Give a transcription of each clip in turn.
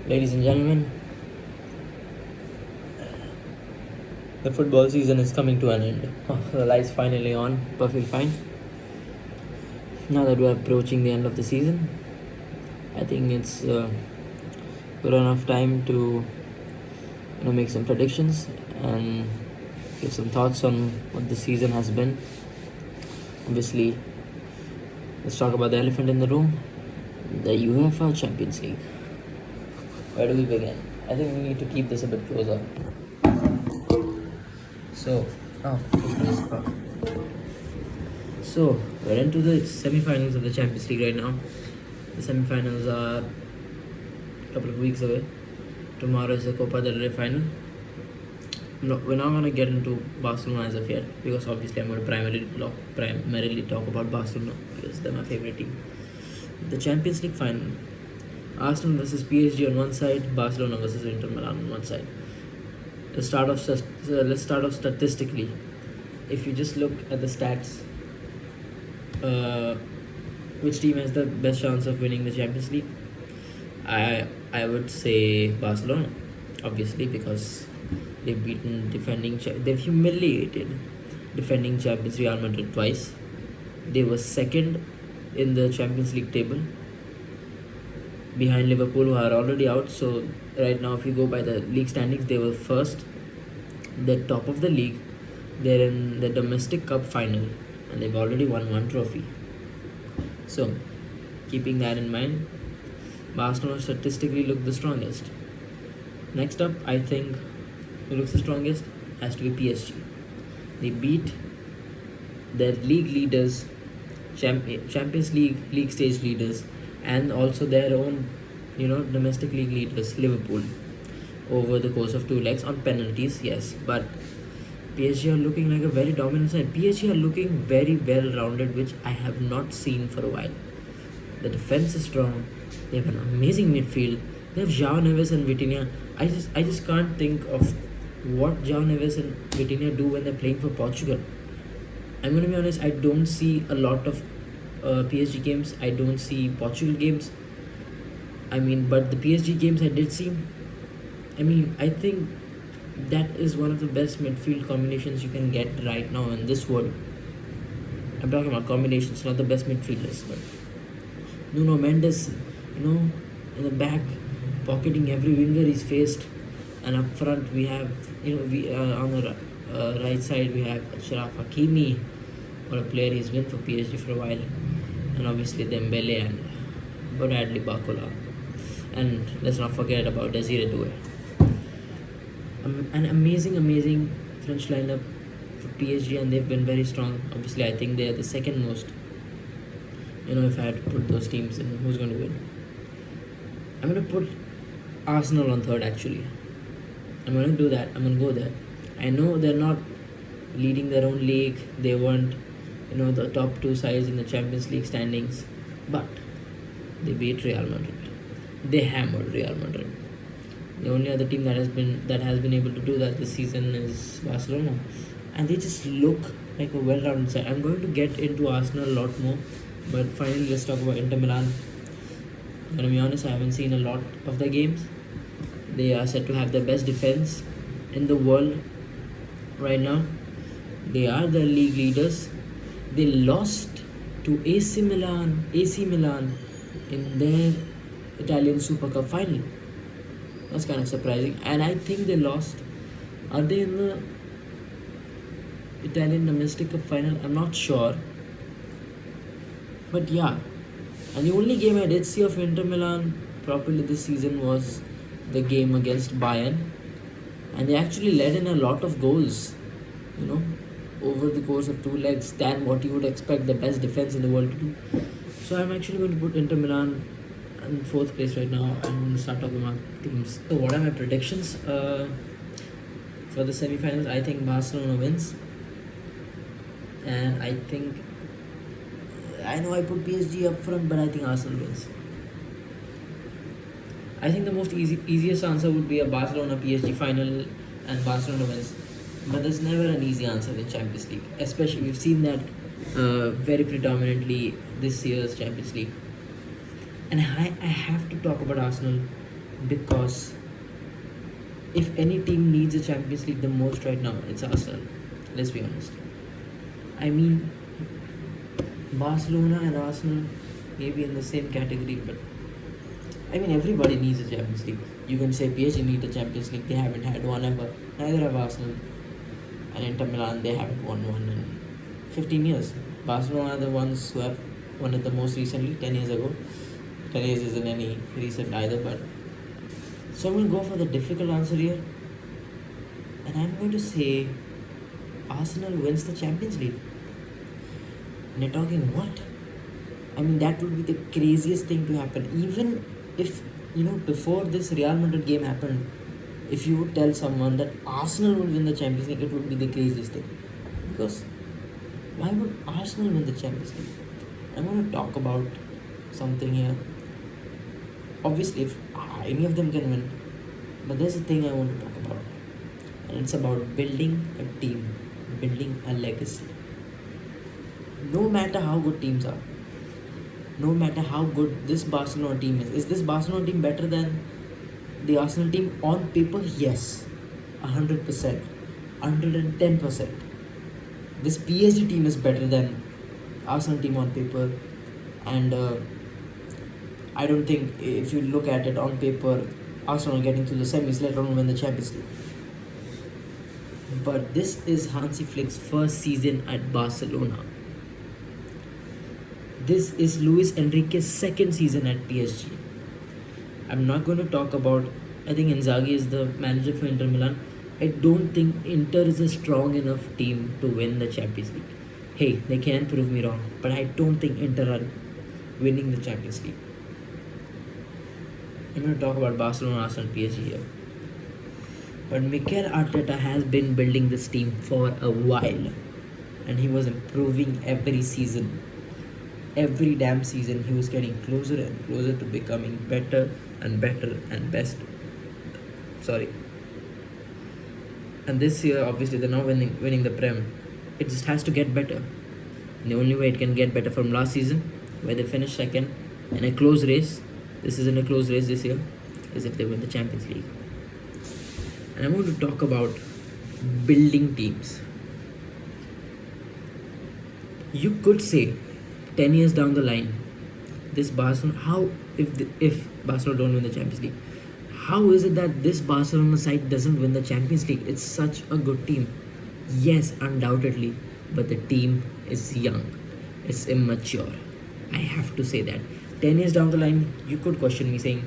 Ladies and gentlemen, the football season is coming to an end. Oh, the lights finally on, perfectly fine. Now that we're approaching the end of the season, I think it's good enough time to make some predictions and give some thoughts on what the season has been. Obviously, let's talk about the elephant in the room, the UEFA Champions League. Where do we begin? I think we need to keep this a bit closer. So, So, we're into the semi-finals of the Champions League right now. The semi-finals are a couple of weeks away. Tomorrow is the Copa del Rey final. No, we're not going to get into Barcelona as of yet because obviously I'm going to primarily talk about Barcelona because they're my favorite team. The Champions League final. Arsenal versus PSG on one side, Barcelona versus Inter Milan on one side. Let's start off statistically. If you just look at the stats, which team has the best chance of winning the Champions League? I would say Barcelona, obviously, because they've humiliated defending champions Real Madrid twice. They were second in the Champions League table, behind Liverpool, who are already out. So right now, if you go by the league standings, they were first. They're top of the league. They're in the domestic cup final, and they've already won one trophy. So, keeping that in mind, Barcelona statistically look the strongest. Next up, I think who looks the strongest has to be PSG. They beat their league leaders, Champions League stage leaders, and also their own, domestic league leaders, Liverpool, over the course of two legs on penalties. Yes, but PSG are looking like a very dominant side. PSG are looking very well rounded, which I have not seen for a while. The defense is strong. They have an amazing midfield. They have João Neves and Vitinha. I just can't think of what João Neves and Vitinha do when they're playing for Portugal. I'm going to be honest, I don't see a lot of PSG games. I don't see Portugal games. But the PSG games I did see, I think that is one of the best midfield combinations you can get right now in this world. I'm talking about combinations, not the best midfielders. But Nuno Mendes, in the back, pocketing every winger he's faced, and up front we have, on the right side we have Achraf Hakimi, or a player he's been for PSG for a while, and obviously Dembele and Bradley Barcola, and let's not forget about Desire Doué. An amazing French lineup for PSG, and they've been very strong. Obviously, I think they are the second most. If I had to put those teams in, who's going to win? I'm going to put Arsenal on third, actually. I'm going to do that. I'm going to go there. I know they're not leading their own league. They weren't, the top two sides in the Champions League standings. But they beat Real Madrid. They hammered Real Madrid. The only other team that has been able to do that this season is Barcelona, and they just look like a well-rounded side. I'm going to get into Arsenal a lot more, but finally let's talk about Inter Milan. I'm gonna be honest, I haven't seen a lot of the games. They are said to have the best defense in the world right now. They are the league leaders. They lost to AC Milan in their Italian Super Cup final. That's kind of surprising. And I think they lost. Are they in the Italian Domestic Cup final? I'm not sure. But yeah. And the only game I did see of Inter Milan properly this season was the game against Bayern. And they actually led in a lot of goals, over the course of two legs than what you would expect the best defense in the world to do. So I'm actually going to put Inter Milan in fourth place right now. I'm going to start talking about teams. So what are my predictions for the semi-finals? I think Barcelona wins, and I know I put PSG up front, but I think Arsenal wins. I think the most easiest answer would be a Barcelona PSG final and Barcelona wins, but there's never an easy answer in Champions League. Especially we've seen that very predominantly this year's Champions League. And I have to talk about Arsenal because if any team needs a Champions League the most right now, it's Arsenal. Let's be honest. I mean, Barcelona and Arsenal may be in the same category, but I mean, everybody needs a Champions League. You can say PSG need a Champions League, they haven't had one ever. Neither have Arsenal. And Inter Milan, they haven't won one in 15 years. Barcelona are the ones who have won it the most recently, 10 years ago. 10 years isn't any recent either, but. So I'm going to go for the difficult answer here. And I'm going to say Arsenal wins the Champions League. And you're talking what? I mean, that would be the craziest thing to happen. Even if, before this Real Madrid game happened, if you would tell someone that Arsenal would win the Champions League, it would be the craziest thing. Because why would Arsenal win the Champions League? I'm going to talk about something here. Obviously, if any of them can win, but there's a thing I want to talk about, and it's about building a team, building a legacy. No matter how good teams are, no matter how good this Barcelona team is this Barcelona team better than the Arsenal team on paper? Yes, 100%, 110%. This PSG team is better than Arsenal team on paper, and I don't think if you look at it on paper, Arsenal getting to the semis, let alone win the Champions League. But this is Hansi Flick's first season at Barcelona. This is Luis Enrique's second season at PSG. I'm not going to talk about, I think Inzaghi is the manager for Inter Milan. I don't think Inter is a strong enough team to win the Champions League. Hey, they can prove me wrong, but I don't think Inter are winning the Champions League. I'm going to talk about Barcelona, Arsenal, PSG here. But Mikel Arteta has been building this team for a while, and he was improving every season. Every damn season, he was getting closer and closer to becoming better and better and best. And this year, obviously, they're now winning the Prem. It just has to get better. And the only way it can get better from last season, where they finished second in a close race. This isn't a close race this year, is if they win the Champions League. And I'm going to talk about building teams. You could say 10 years down the line, this Barcelona, if Barcelona don't win the Champions League, how is it that this Barcelona side doesn't win the Champions League? It's such a good team. Yes, undoubtedly, but the team is young. It's immature. I have to say that. 10 years down the line, you could question me saying,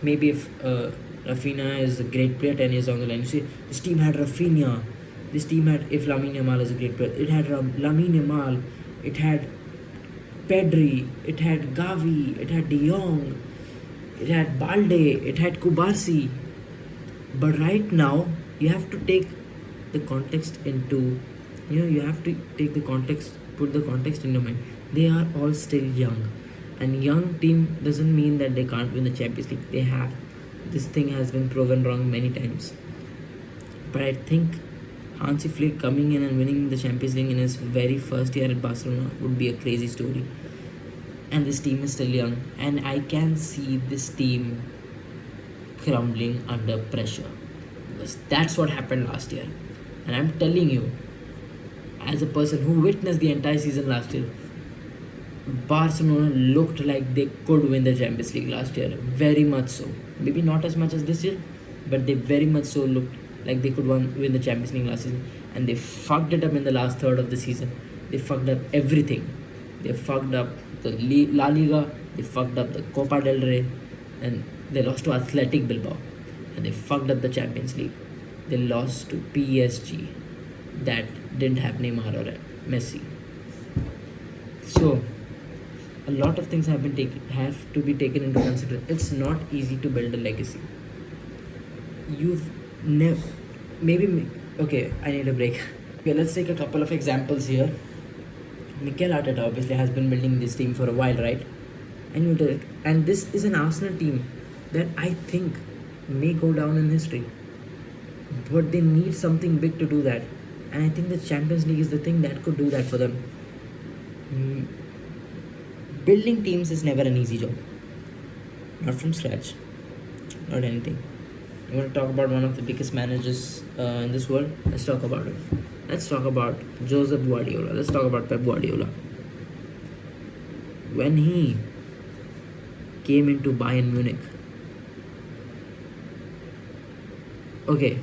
maybe if Rafinha is a great player 10 years down the line, you say, this team had Rafinha, this team had, if Lamine Yamal is a great player, it had Lamine Yamal, it had Pedri, it had Gavi, it had De Jong, it had Balde, it had Kubarsi. But right now, you have to take the context into, you have to take the context, put the context in your mind. They are all still young. And young team doesn't mean that they can't win the Champions League. They have. This thing has been proven wrong many times. But I think Hansi Flick coming in and winning the Champions League in his very first year at Barcelona would be a crazy story. And this team is still young. And I can see this team crumbling under pressure. Because that's what happened last year. And I'm telling you, as a person who witnessed the entire season last year, Barcelona looked like they could win the Champions League last year. Very much so. Maybe not as much as this year, but they very much so looked like they could win the Champions League last season. And they fucked it up in the last third of the season. They fucked up everything. They fucked up the La Liga, they fucked up the Copa del Rey, and they lost to Athletic Bilbao. And they fucked up the Champions League. They lost to PSG. That didn't have Neymar or Messi. So a lot of things have to be taken into consideration. It's not easy to build a legacy. You've never okay, I need a break. Okay, let's take a couple of examples here. Mikel Arteta obviously has been building this team for a while, right? And this is an Arsenal team that I think may go down in history. But they need something big to do that. And I think the Champions League is the thing that could do that for them. Building teams is never an easy job. Not from scratch. not anything. You want to talk about one of the biggest managers in this world? Let's talk about it. Let's talk about Joseph Guardiola. Let's talk about Pep Guardiola. When he came into Bayern Munich. Okay,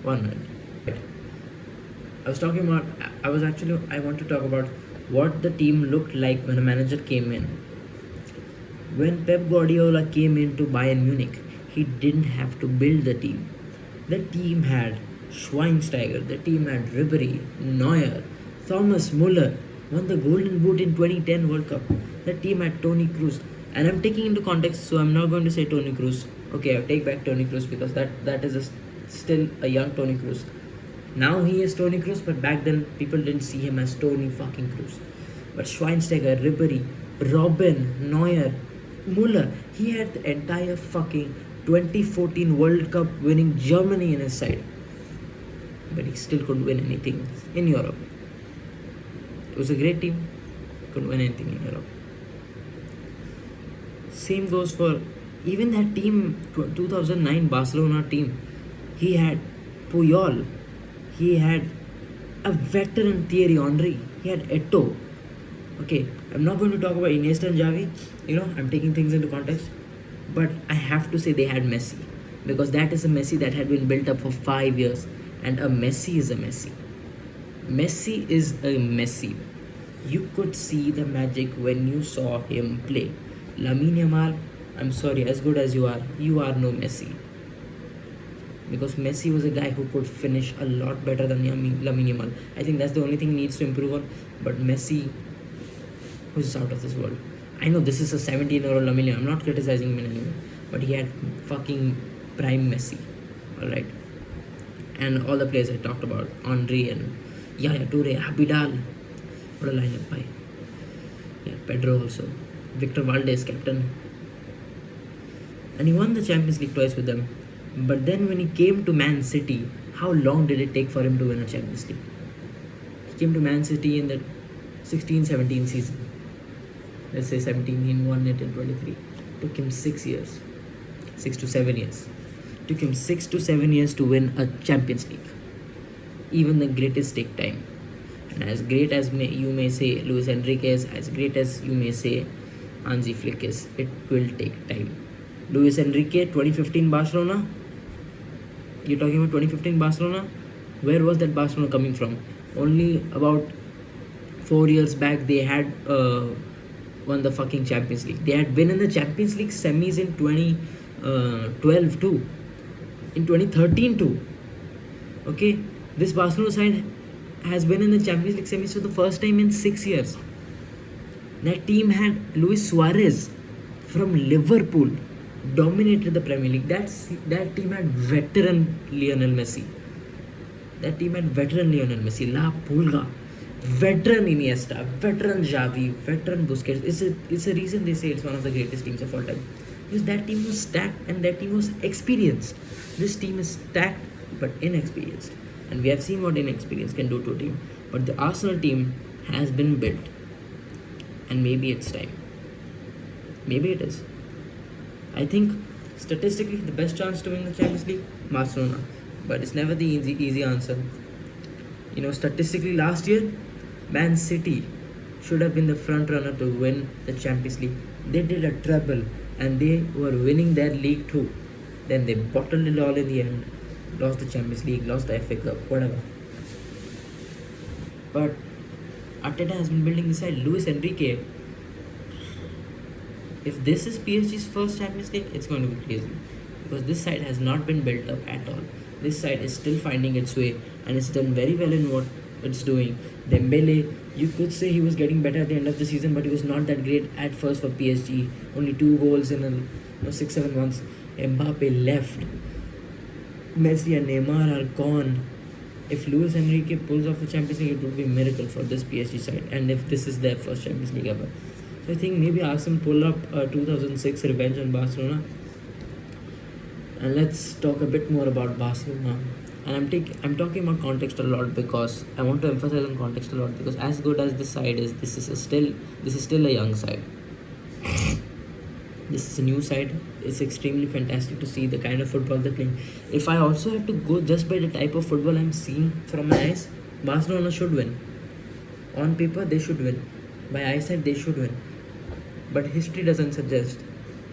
1 minute. I want to talk about what the team looked like when a manager came in. When Pep Guardiola came into Bayern Munich, he didn't have to build the team. The team had Schweinsteiger, the team had Ribery, Neuer, Thomas Muller, won the Golden Boot in 2010 World Cup. The team had Toni Kroos. And I'm taking into context, so I'm not going to say Toni Kroos. Okay, I'll take back Toni Kroos because that is still a young Toni Kroos. Now he is Toni Kroos, but back then people didn't see him as Toni fucking Kroos. But Schweinsteiger, Ribery, Robben, Neuer, Muller, he had the entire fucking 2014 World Cup winning Germany in his side. But he still couldn't win anything in Europe. It was a great team, couldn't win anything in Europe. Same goes for even that team, 2009 Barcelona team. He had Puyol, he had a veteran Thierry Henry, he had Eto'o. Okay, I'm not going to talk about Iniesta and Xavi. I'm taking things into context. But I have to say they had Messi. Because that is a Messi that had been built up for 5 years. And a Messi is a Messi. Messi is a Messi. You could see the magic when you saw him play. Lamine Yamal, I'm sorry, as good as you are no Messi. Because Messi was a guy who could finish a lot better than Lamine Yamal. I think that's the only thing he needs to improve on. But Messi was out of this world. I know this is a 17-year-old Lamine Yamal. I'm not criticizing him in any way. But he had fucking prime Messi. Alright. And all the players I talked about. Henry and Yaya Toure, Abidal. What a lineup by. Yeah, Pedro also. Victor Valdez, captain. And he won the Champions League twice with them. But then when he came to Man City, how long did it take for him to win a Champions League? He came to Man City in the 16-17 season. Let's say 17, he won it in 23. Took him 6 years. 6 to 7 years. Took him 6 to 7 years to win a Champions League. Even the greatest take time. And as great as you may say Luis Enrique is, as great as you may say Hansi Flick is, it will take time. Luis Enrique, 2015 Barcelona. You're talking about 2015 Barcelona? Where was that Barcelona coming from? Only about 4 years back they had won the fucking Champions League. They had been in the Champions League semis in 2012 too. In 2013 too. Okay, this Barcelona side has been in the Champions League semis for the first time in 6 years. That team had Luis Suarez from Liverpool, dominated the Premier League. That team had veteran Lionel Messi. La Pulga, veteran Iniesta, veteran Xavi, veteran Busquets. It's a reason they say it's one of the greatest teams of all time. Because that team was stacked and that team was experienced. This team is stacked but inexperienced. And we have seen what inexperience can do to a team. But the Arsenal team has been built. And maybe it's time. Maybe it is. I think statistically the best chance to win the Champions League, Barcelona. But it's never the easy answer. Statistically last year, Man City should have been the front runner to win the Champions League. They did a treble and they were winning their league too. Then they bottled it all in the end. Lost the Champions League, lost the FA Cup, whatever. But Arteta has been building this side. Luis Enrique, if this is PSG's first Champions League, it's going to be crazy. Because this side has not been built up at all. This side is still finding its way and it's done very well in what it's doing. Dembele, you could say he was getting better at the end of the season, but he was not that great at first for PSG. Only 2 goals in 6-7 months. Mbappe left. Messi and Neymar are gone. If Luis Enrique pulls off the Champions League, it would be a miracle for this PSG side. And if this is their first Champions League ever. So I think maybe Arsenal pull up 2006 revenge on Barcelona. And let's talk a bit more about Barcelona. And I'm talking about context a lot because I want to emphasize on context a lot, because as good as this side is, this is still a young side. This is a new side. It's extremely fantastic to see the kind of football they're playing. If I also have to go just by the type of football I'm seeing from my eyes, Barcelona should win. On paper, they should win. By eyesight, they should win. But history doesn't suggest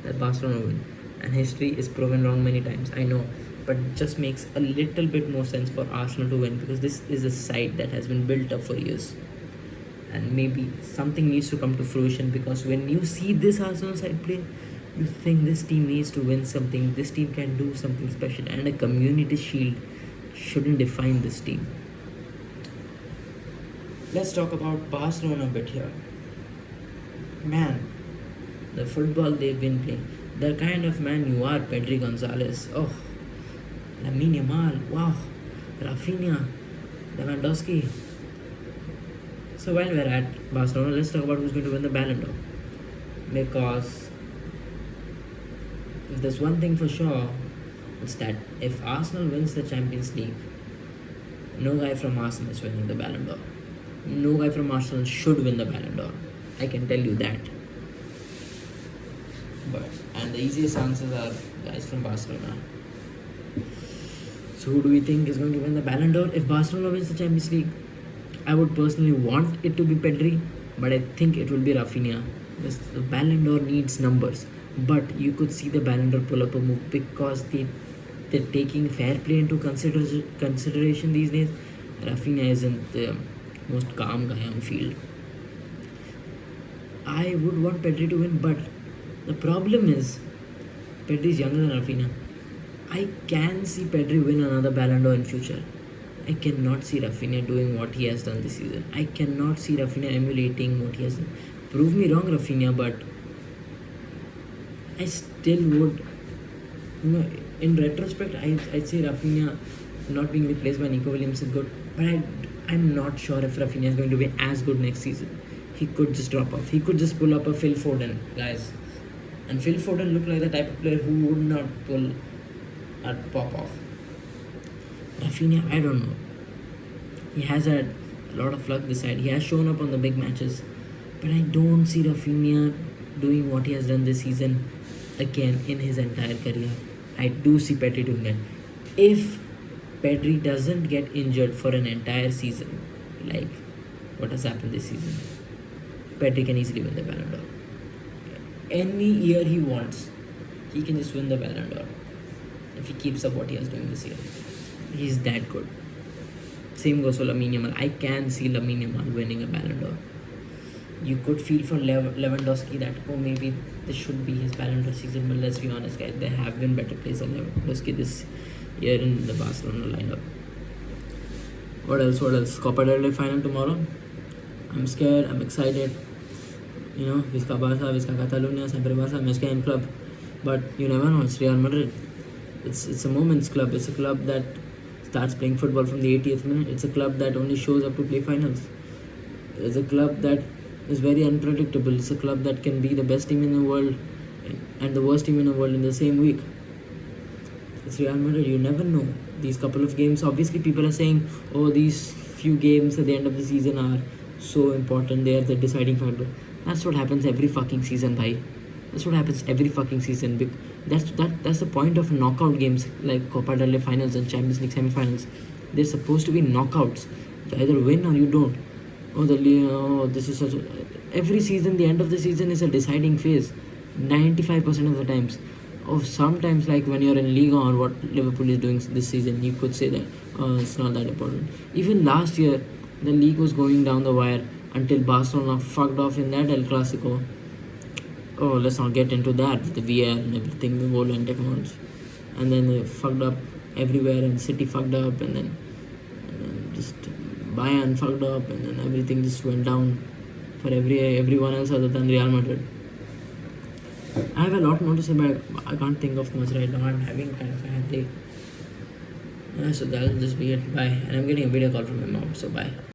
that Barcelona will win. And history is proven wrong many times, I know. But it just makes a little bit more sense for Arsenal to win because this is a side that has been built up for years. And maybe something needs to come to fruition because when you see this Arsenal side play, you think this team needs to win something, this team can do something special, and a community shield shouldn't define this team. Let's talk about Barcelona a bit here. Man, the football they've been playing, the kind of man you are, Pedri Gonzalez. Oh, Lamine Yamal, wow, Rafinha, Lewandowski. So while we're at Barcelona, let's talk about who's going to win the Ballon d'Or. Because if there's one thing for sure, it's that if Arsenal wins the Champions League, no guy from Arsenal is winning the Ballon d'Or. No guy from Arsenal should win the Ballon d'Or. I can tell you that. And the easiest answers are guys from Barcelona. So who do we think is going to win the Ballon d'Or if Barcelona wins the Champions League? I would personally want it to be Pedri, but I think it will be Rafinha. Because the Ballon d'Or needs numbers. But you could see the Ballon d'Or pull up a move because they're taking fair play into consideration these days. Rafinha isn't the most calm guy on field. I would want Pedri to win, but the problem is Pedri is younger than Rafinha. I can see Pedri win another Ballon d'Or in future. I cannot see Rafinha doing what he has done this season. I cannot see Rafinha emulating what he has done. Prove me wrong, Rafinha, but I still would, in retrospect, I'd say Rafinha not being replaced by Nico Williams is good, but I'm not sure if Rafinha is going to be as good next season. He could just drop off. He could just pull up a Phil Foden, guys. And Phil Foden looked like the type of player who would not pull or pop off. Rafinha, I don't know. He has had a lot of luck this side. He has shown up on the big matches. But I don't see Rafinha doing what he has done this season again in his entire career. I do see Pedri doing that. If Pedri doesn't get injured for an entire season, like what has happened this season, Pedri can easily win the Ballon d'Or. Any year he wants, he can just win the Ballon d'Or if he keeps up what he is doing this year. He's that good. Same goes for Lamine Yamal. I can see Lamine Yamal winning a Ballon d'Or. You could feel for Lewandowski that, maybe this should be his Ballon d'Or season, but let's be honest, guys, there have been better players than Lewandowski this year in the Barcelona lineup. What else? Copa del Rey final tomorrow. I'm scared, I'm excited. Visca Barça, Visca Catalunya, Sempre Barça, Mesca in club. But you never know, it's Real Madrid. It's a moments club. It's a club that starts playing football from the 80th minute. It's a club that only shows up to play finals. It's a club that is very unpredictable. It's a club that can be the best team in the world and the worst team in the world in the same week. It's Real Madrid. You never know. These couple of games, obviously people are saying, these few games at the end of the season are so important. They are the deciding factor. That's what happens every fucking season, bhai. That's what happens every fucking season. That's the point of knockout games like Copa del Rey finals and Champions League semi-finals. They're supposed to be knockouts. You either win or you don't. This is such a... Every season, the end of the season is a deciding phase. 95% of the times. Sometimes, like when you're in Liga or what Liverpool is doing this season, you could say that it's not that important. Even last year, the league was going down the wire until Barcelona fucked off in that El Clasico. Let's not get into that with the VR and everything, the goal and technology. And then they fucked up everywhere, and City fucked up, and then just Bayern fucked up, and then everything just went down for everyone else other than Real Madrid. I have a lot more to say, but I can't think of much right now. I'm having kind of a headache. So that'll just be it. Bye. And I'm getting a video call from my mom, so bye.